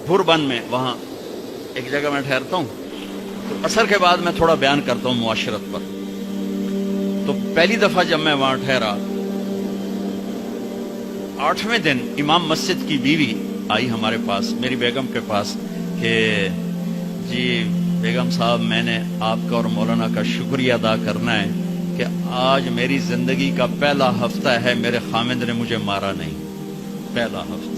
भुरबन में, वहाँ एक जगह मैं ठहरता हूँ, तो असर के बाद मैं थोड़ा बयान करता हूँ मुआशरत पर। तो पहली दफा जब मैं वहां ठहरा, 8वें दिन इमाम मस्जिद की बीवी आई हमारे पास, मेरी बेगम के पास, कि जी बेगम साहब, मैंने आपका और मौलाना का शुक्रिया अदा करना है कि आज मेरी जिंदगी का पहला हफ्ता है मेरे खामिद ने मुझे मारा नहीं, पहला हफ्ता।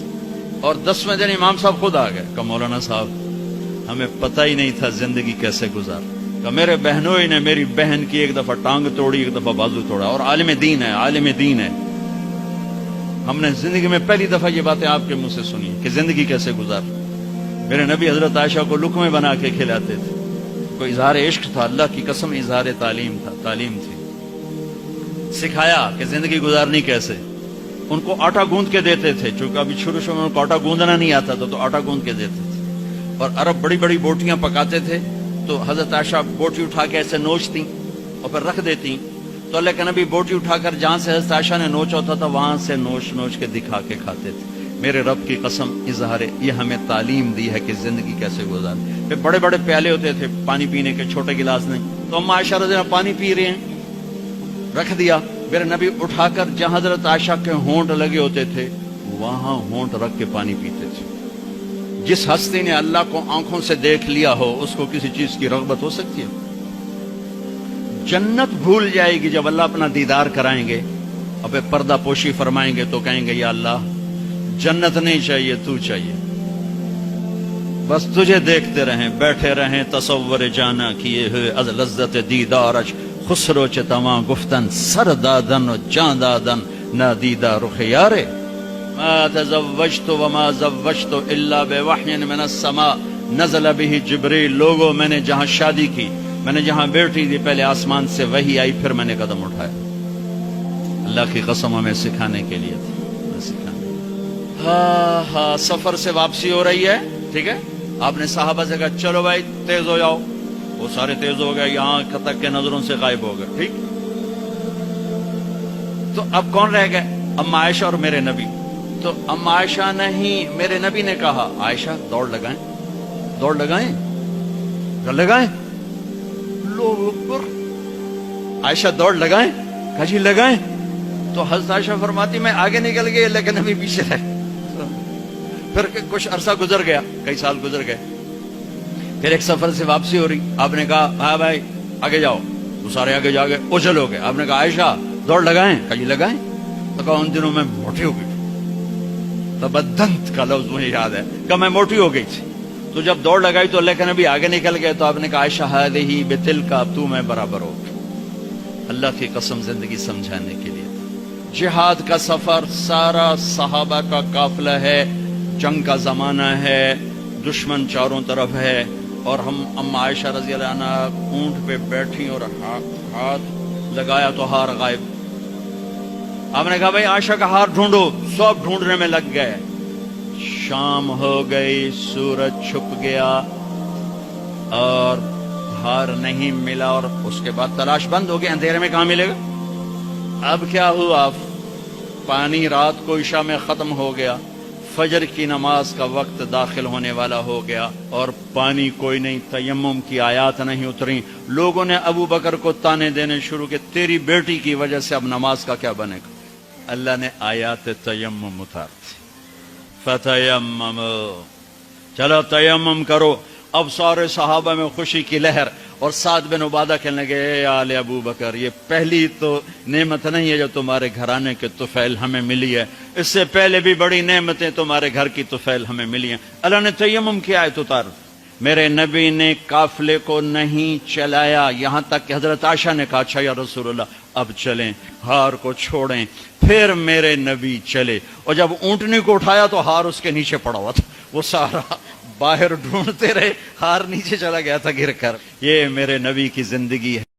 और 10वें दिन इमाम साहब खुद आ गए, कहा मौलाना साहब हमें पता ही नहीं था जिंदगी कैसे गुजार। कहा मेरे बहनोई ने मेरी बहन की एक दफा टांग तोड़ी, एक दफा बाजू तोड़ा, और आलिम दीन है, आलिम दीन है। हमने जिंदगी में पहली दफा ये बातें आपके मुंह से सुनी कि जिंदगी कैसे गुजार। मेरे नबी हजरत आयशा को लुकमे बना के खिलाते थे, कोई इजहार इश्क था, अल्लाह की कसम इजहार तालीम था, तालीम थी। सिखाया कि जिंदगी गुजारनी कैसे। उनको आटा गूंद के देते थे, चूंकि अभी शुरू शुरू में उनको आटा गूंदना नहीं आता था, तो आटा गूंद के देते थे। और अरब बड़ी बड़ी बोटियां पकाते थे, तो हजरत आयशा बोटी उठा के ऐसे नोचती और फिर रख देती। तो अल्लाह के नबी बोटी उठाकर जहां से हजरत आयशा ने नोचा होता था वहां से नोच नोच के दिखा के खाते थे। मेरे रब की कसम इजहार, ये हमें तालीम दी है कि जिंदगी कैसे गुजारे। फिर बड़े बड़े प्याले होते थे पानी पीने के, छोटे गिलास नहीं, तो अम्मा आयशा रज़ी पानी पी रहे हैं, रख दिया। मेरे नबी उठाकर जहां हजरत आयशा के होंठ लगे होते थे वहां होंठ रख के पानी पीते थे। जिस हस्ती ने अल्लाह को आंखों से देख लिया हो उसको किसी चीज की रग़बत हो सकती है? जन्नत भूल जाएगी जब अल्लाह अपना दीदार कराएंगे, अब पर्दा पोशी फरमाएंगे तो कहेंगे या अल्लाह जन्नत नहीं चाहिए, तू चाहिए, बस तुझे देखते रहें, बैठे रहें तसव्वुर जाना किए हुए अज लज्जत दीदार खुसरो चतवा गुफ्तन सरदादन जादादन ना दीदा रुख यारे मा तज़व्वजतु वमा ज़व्वजतु इल्ला बिवहयिन मिनस समा नज़ल बिही जिब्रील। लोगों, मैंने जहां शादी की, मैंने जहां बेटी दी, पहले आसमान से वही आई, फिर मैंने कदम उठाया। अल्लाह की कसम हमें सिखाने के लिए थी, हाँ, सफर से वापसी हो रही है, ठीक है। आपने साहबा से कहा चलो भाई तेज हो जाओ, वो सारे तेज हो गए, यहां तक के नजरों से गायब हो गए, ठीक। तो अब कौन रह गए? अम्मा आयशा और मेरे नबी। तो अम्मा आयशा नहीं, मेरे नबी ने कहा आयशा दौड़ लगाएं, दौड़ लगाएं, लगाएं। लोग ऊपर, आयशा दौड़ लगाएं, कहा जी लगाएं। तो हज़रत आयशा फरमाती मैं आगे निकल गई, लेकिन नबी पीछे रहे। फिर कुछ अरसा गुजर गया, कई साल गुजर गए, फिर एक सफर से वापसी हो रही। आपने कहा हाँ भाई आगे जाओ, वो सारे आगे जा गए, उछल हो गए। आपने कहा आयशा दौड़ लगाएं, कहा जी लगाएं। तो कहा उन दिनों में मोटी हो गई, तबद्दंत का लफ्ज मुझे याद है, कहा मैं मोटी हो गई थी। तो जब दौड़ लगाई तो अल्लाह के नबी आगे निकल गए, तो आपने कहा आयशा हादिही बितिल का, तू मैं बराबर हो। अल्लाह की कसम जिंदगी समझाने के लिए। जिहाद का सफर सारा सहाबा का काफिला है, जंग का जमाना है, दुश्मन चारों तरफ है, और हम अम्मा आयशा रज़ी अल्लाह अन्हा ऊंट पे बैठी और हाथ लगाया तो हार गायब। आपने कहा भाई आयशा का हार ढूंढो, सब ढूंढने में लग गए। शाम हो गई, सूरज छुप गया और हार नहीं मिला, और उसके बाद तलाश बंद हो गई, अंधेरे में कहां मिलेगा। अब क्या हुआ? पानी रात को इशा में खत्म हो गया, फजर की नमाज का वक्त दाखिल होने वाला हो गया, और पानी कोई नहीं, तयम्मुम की आयात नहीं उतरी। लोगों ने अबू बकर को ताने देने शुरू किए, तेरी बेटी की वजह से अब नमाज का क्या बनेगा। अल्लाह ने आयात तयम्मुम उतार दी, फतयम्मम, चलो तयम्मुम करो। अब सारे सहाबा में खुशी की लहर, और साद बिन उबादा कहने लगे आले अबू बकर, ये पहली तो नेमत नहीं है जो तुम्हारे घराने के तुफैल हमें मिली है, इससे पहले भी बड़ी नेमतें तुम्हारे घर की तुफैल हमें मिली हैं। अल्लाह ने तयम्मुम की आयत उतार। मेरे नबी ने काफिले को नहीं चलाया, यहां तक कि हजरत आयशा ने कहा अच्छा या रसूलुल्लाह अब चलें, हार को छोड़ें। फिर मेरे नबी चले, और जब ऊंटनी को उठाया तो हार उसके नीचे पड़ा हुआ था, वो सारा बाहर ढूंढते रहे, हार नीचे चला गया था गिर कर। ये मेरे नबी की जिंदगी है।